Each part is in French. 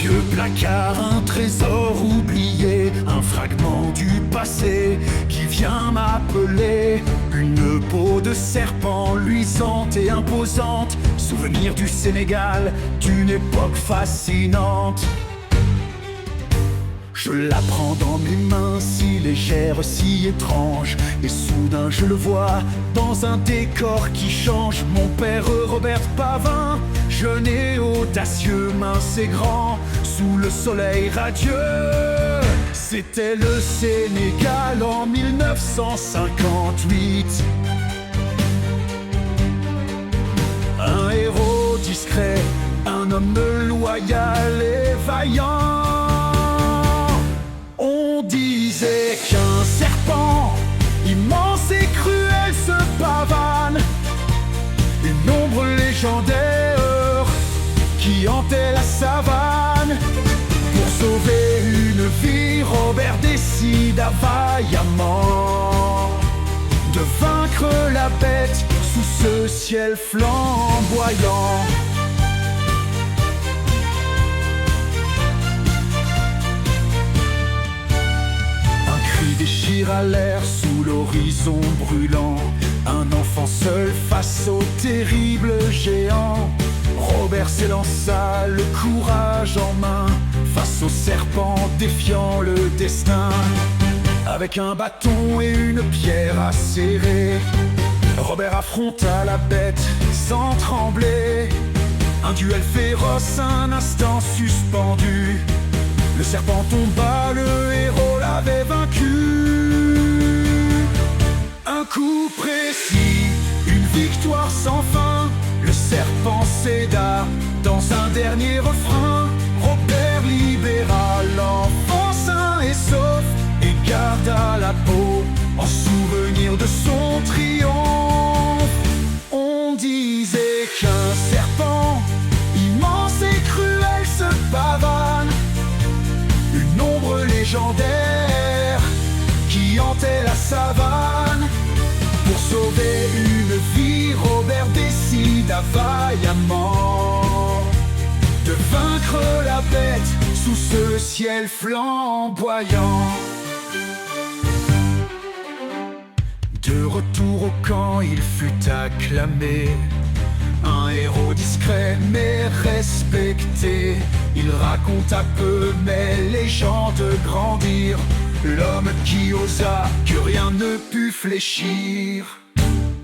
vieux placard, un trésor oublié, un fragment du passé qui vient m'appeler. Une peau de serpent luisante et imposante, souvenir du Sénégal, d'une époque fascinante. Je la prends dans mes mains, si légère, si étrange, et soudain je le vois dans un décor qui change. Mon père Robert Pavin, jeune et audacieux, mince et grand, sous le soleil radieux. C'était le Sénégal en 1958. Un héros discret, un homme loyal et vaillant. On disait qu'un serpent immense et cruel se pavane, une ombre légendaire qui hantait la savane. Pour sauver une vie, Robert décida vaillamment de vaincre la bête sous ce ciel flamboyant. Déchire à l'air sous l'horizon brûlant, un enfant seul face au terrible géant. Robert s'élança, le courage en main, face au serpent défiant le destin. Avec un bâton et une pierre acérée, Robert affronta la bête sans trembler. Un duel féroce, un instant suspendu. Le serpent tomba, le héros l'avait vaincu. Un coup précis, une victoire sans fin. Le serpent céda dans un dernier refrain. Robert libéra l'enfant sain et sauf et garda la peau en souvenir de son triomphe. On disait qu'un serpent immense et cruel se pavane, une ombre légendaire qui hantait la savane. Pour sauver une vie, Robert décida vaillamment de vaincre la bête sous ce ciel flamboyant. De retour au camp, il fut acclamé, un héros discret mais respecté. Il raconta peu mais les gens de grandir, l'homme qui osa que rien ne put fléchir.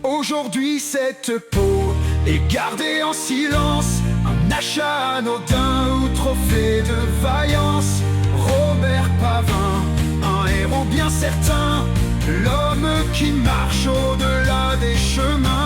Aujourd'hui cette peau est gardée en silence, un achat anodin ou trophée de vaillance. Robert Pavin, un héros bien certain, l'homme qui marche au-delà des chemins.